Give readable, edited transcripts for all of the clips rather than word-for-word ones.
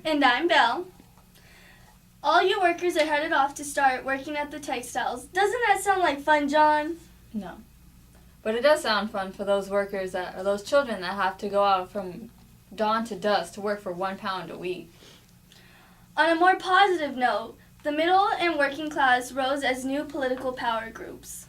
And I'm Belle. All you workers are headed off to start working at the textiles. Doesn't that sound like fun, John? No. But it does sound fun for those workers or those children that have to go out from dawn to dusk to work for £1 a week. On a more positive note, the middle and working class rose as new political power groups.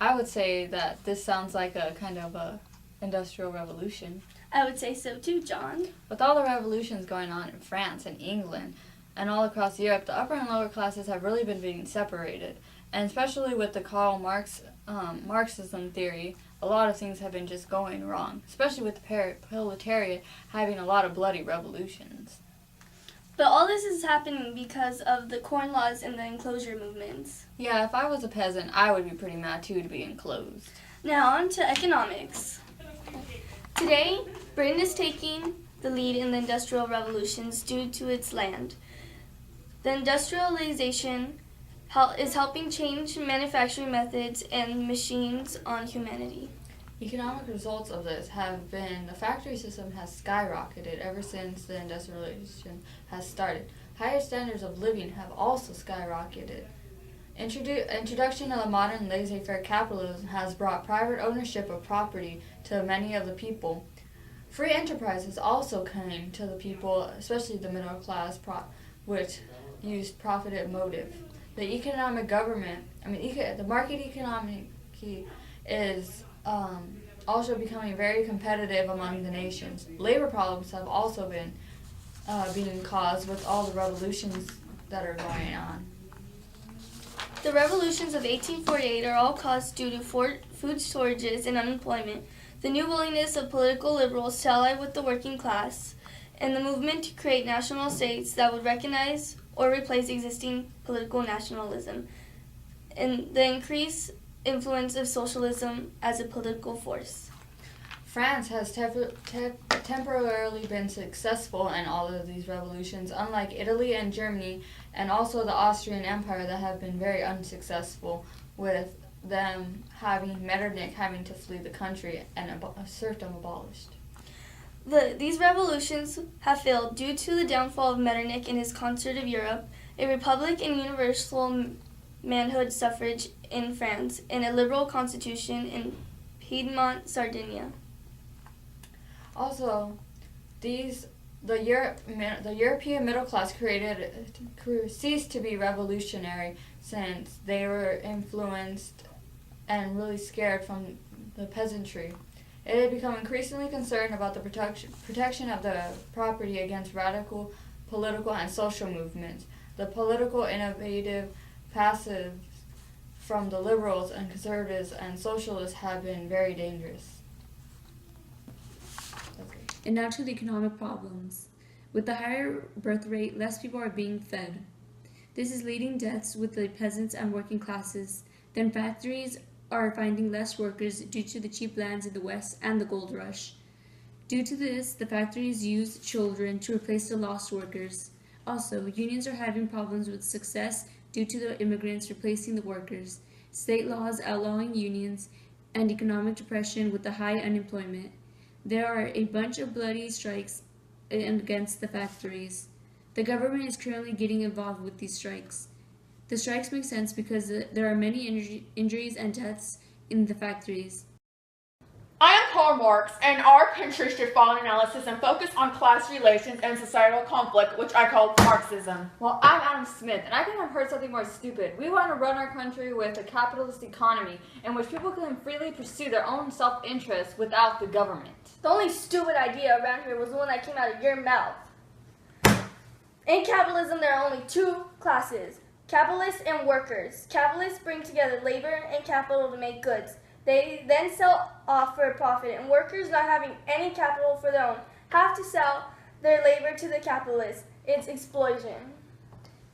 I would say that this sounds like a kind of a industrial revolution. I would say so too, John. With all the revolutions going on in France and England and all across Europe, the upper and lower classes have really been being separated. And especially with the Karl Marxism theory, a lot of things have been just going wrong, especially with the proletariat having a lot of bloody revolutions. But all this is happening because of the corn laws and the enclosure movements. Yeah, if I was a peasant, I would be pretty mad too to be enclosed. Now on to economics. Today, Britain is taking the lead in the industrial revolutions due to its land. The industrialization is helping change manufacturing methods and machines on humanity. Economic results of this have been the factory system has skyrocketed ever since the industrialization has started. Higher standards of living have also skyrocketed. Introduction of the modern laissez-faire capitalism has brought private ownership of property to many of the people. Free enterprises also came to the people, especially the middle class, which used profit as motive. The economic government, the market economy is also becoming very competitive among the nations. Labor problems have also been being caused with all the revolutions that are going on. The revolutions of 1848 are all caused due to food shortages and unemployment, the new willingness of political liberals to ally with the working class, and the movement to create national states that would recognize or replace existing political nationalism, and the increased influence of socialism as a political force. France has temporarily been successful in all of these revolutions, unlike Italy and Germany, and also the Austrian Empire that have been very unsuccessful, with them Metternich having to flee the country and serfdom abolished. These revolutions have failed due to the downfall of Metternich and his concert of Europe, a republic and universal manhood suffrage in France, and a liberal constitution in Piedmont, Sardinia. Also, the European middle class ceased to be revolutionary since they were influenced and really scared from the peasantry. It had become increasingly concerned about the protection of the property against radical political and social movements. The political innovative passive from the liberals and conservatives and socialists have been very dangerous. And now to the economic problems. With the higher birth rate, less people are being fed. This is leading deaths with the peasants and working classes. Then factories are finding less workers due to the cheap lands in the West and the gold rush. Due to this, the factories use children to replace the lost workers. Also, unions are having problems with success due to the immigrants replacing the workers, state laws outlawing unions, and economic depression with the high unemployment. There are a bunch of bloody strikes against the factories. The government is currently getting involved with these strikes. The strikes make sense because there are many injuries and deaths in the factories. I am Karl Marx, and our country should follow an analysis and focus on class relations and societal conflict, which I call Marxism. Well, I'm Adam Smith, and I think I've heard something more stupid. We want to run our country with a capitalist economy in which people can freely pursue their own self-interest without the government. The only stupid idea around here was the one that came out of your mouth. In capitalism, there are only two classes, capitalists and workers. Capitalists bring together labor and capital to make goods. They then sell off for a profit, and workers, not having any capital for their own, have to sell their labor to the capitalists. It's exploitation.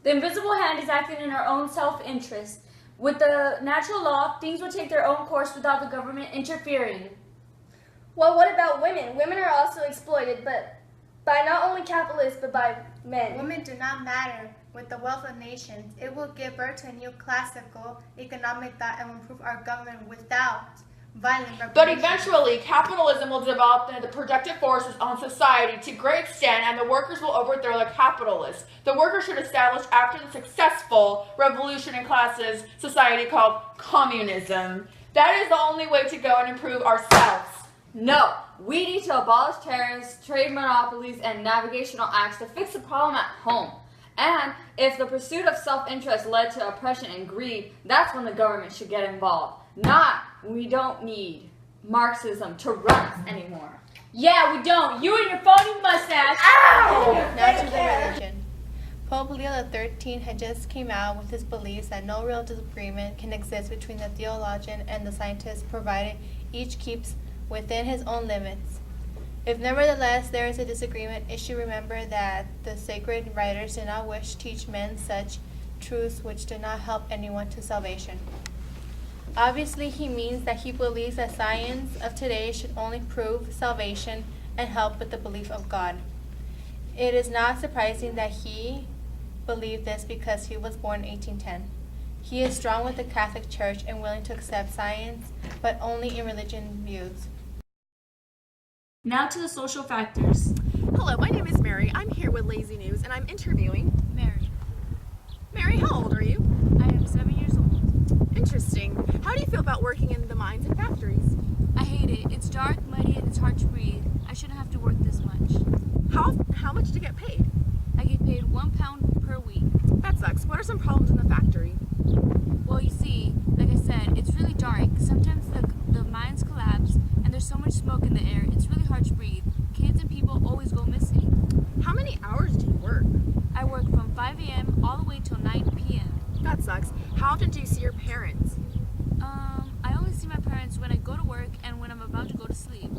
The invisible hand is acting in our own self-interest. With the natural law, things will take their own course without the government interfering. Well, what about women? Women are also exploited, but by not only capitalists, but by men. Women do not matter. With the wealth of nations, it will give birth to a new classical economic thought and will improve our government without violent But reparations. eventually, capitalism will develop the productive forces on society to great extent, and the workers will overthrow the capitalists. The workers should establish, after the successful revolution in classes society called communism. That is the only way to go and improve ourselves. No, we need to abolish tariffs, trade monopolies, and navigational acts to fix the problem at home. And if the pursuit of self-interest led to oppression and greed, that's when the government should get involved. Not, we don't need Marxism to run us anymore. Yeah, we don't. You and your phony mustache. Now to the religion. Pope Leo XIII had just came out with his beliefs that no real disagreement can exist between the theologian and the scientist, provided each keeps within his own limits. If nevertheless there is a disagreement, it should remember that the sacred writers did not wish to teach men such truths which do not help anyone to salvation. Obviously, he means that he believes that science of today should only prove salvation and help with the belief of God. It is not surprising that he believed this because he was born in 1810. He is strong with the Catholic Church and willing to accept science, but only in religion views. Now to the social factors. Hello, my name is Mary. I'm here with Lazy News, and I'm interviewing Mary. Mary. How old are you? I am 7 years old. Interesting. How do you feel about working in the mines and factories? I hate it. It's dark, muddy, and it's hard to breathe. I shouldn't have to work this much. How much do you get paid? I get paid £1 per week. That sucks. What are some problems in the factory? Well, you see, like I said, it's really dark. Sometimes the mines collapse, and there's so much smoke in the air, it's really hard to breathe. Kids and people always go missing. How many hours do you work? I work from 5 a.m. all the way till 9 p.m. That sucks. How often do you see your parents? I only see my parents when I go to work and when I'm about to go to sleep.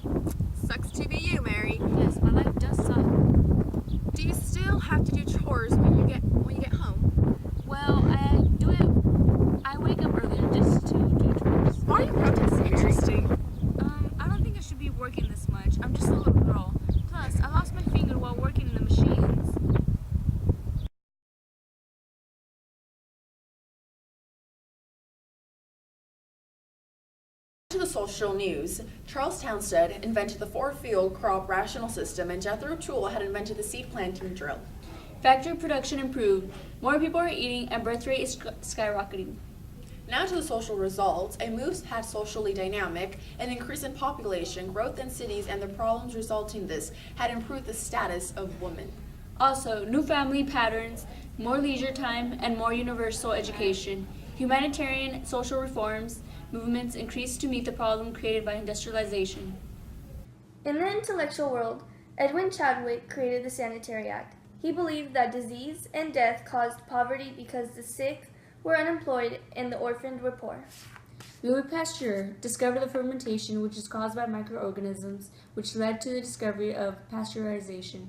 Sucks to be you, Mary. Yes, my life does suck. Do you still have to do chores when you get home? Well, I wake up earlier just to do chores. Why are you protesting, Mary? Interesting. I don't think I should be working this much. I'm just a little girl. Plus, I lost my finger while working in the machines. To the social news, Charles Townsend invented the four-field crop rational system, and Jethro Tull had invented the seed planting drill. Factory production improved. More people are eating and birth rate is skyrocketing. Now to the social results. A move had socially dynamic, an increase in population, growth in cities, and the problems resulting this had improved the status of women. Also, new family patterns, more leisure time, and more universal education. Humanitarian social reforms movements increased to meet the problem created by industrialization. In the intellectual world, Edwin Chadwick created the Sanitary Act. He believed that disease and death caused poverty because the sick were unemployed and the orphaned were poor. Louis Pasteur discovered the fermentation which is caused by microorganisms, which led to the discovery of pasteurization.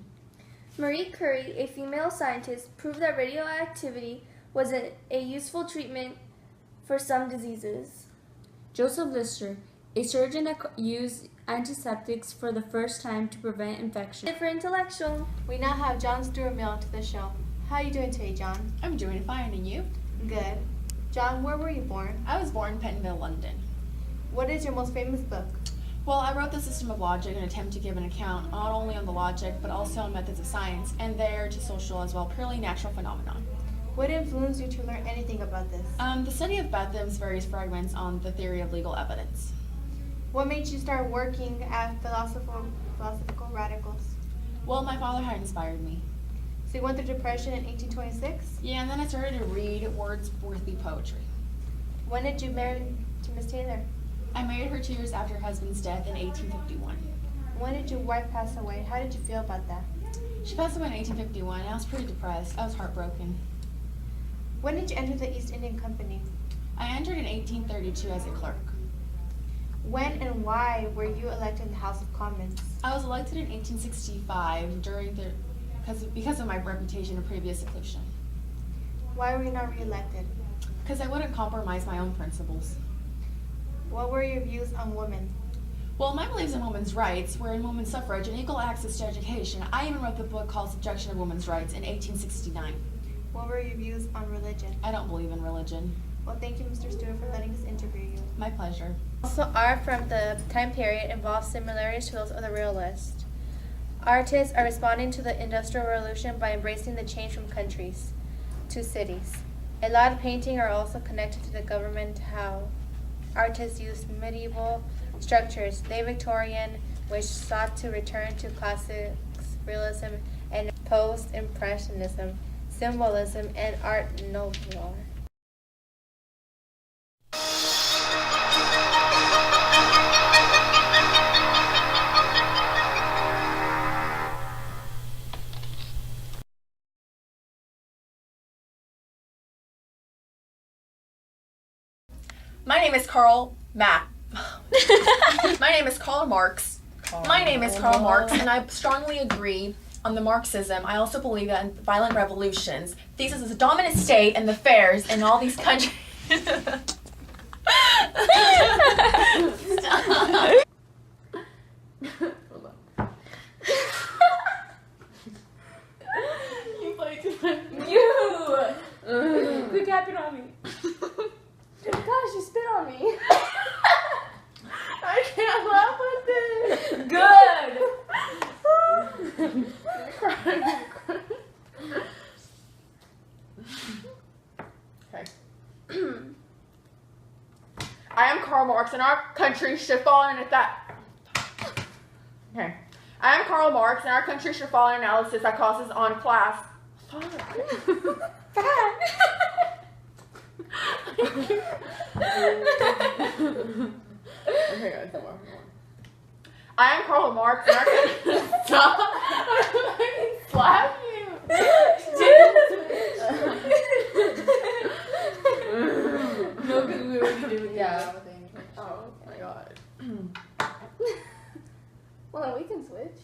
Marie Curie, a female scientist, proved that radioactivity was a useful treatment for some diseases. Joseph Lister, a surgeon that used antiseptics for the first time to prevent infection. For intellectual, We now have John Stuart Mill to the show. How are you doing today, John? I'm doing fine, and you? Good. John, where were you born? I was born in Pentonville, London. What is your most famous book? Well, I wrote The System of Logic, an attempt to give an account not only on the logic, but also on methods of science, and there to social as well, purely natural phenomenon. What influenced you to learn anything about this? The study of Bentham's various fragments on the theory of legal evidence. What made you start working at philosophical radicals? Well, my father had inspired me. So you went through depression in 1826? Yeah, and then I started to read Wordsworthy poetry. When did you marry to Miss Taylor? I married her 2 years after her husband's death in 1851. When did your wife pass away? How did you feel about that? She passed away in 1851, and I was pretty depressed. I was heartbroken. When did you enter the East Indian Company? I entered in 1832 as a clerk. When and why were you elected in the House of Commons? I was elected in 1865 because of my reputation and previous seclusion. Why were you not reelected? Because I wouldn't compromise my own principles. What were your views on women? Well, my beliefs in women's rights were in women's suffrage and equal access to education. I even wrote the book called Subjection of Women's Rights in 1869. What were your views on religion? I don't believe in religion. Well, thank you, Mr. Stewart, for letting us interview you. My pleasure. Also, art from the time period involves similarities to those of the realist. Artists are responding to the Industrial Revolution by embracing the change from countries to cities. A lot of painting are also connected to the government, how artists used medieval structures, late Victorian, which sought to return to classics, realism, and post-impressionism, symbolism, and art nouveau. My name is Karl Marx. My name is Karl Marx, and I strongly agree on the Marxism. I also believe that in violent revolutions, thesis is a dominant state and the fairs in all these countries. Quit tapping on me. Gosh, you spit on me. I can't laugh at this. Good. Okay. I am Karl Marx, and our country should fall in at that. Okay. I am Karl Marx, and our country should fall in analysis that causes on class. Okay, guys, come on. I am Karl Marx, and our country. Stop! I'm fucking slap you. No, because we already did it. Yeah. Oh my god. Well, then we can switch.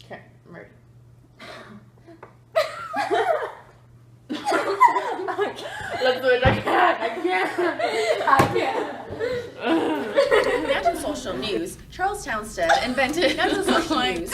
Okay, I'm ready. Let's do it. I can't. Natural social news. Charles Townsend invented natural social news.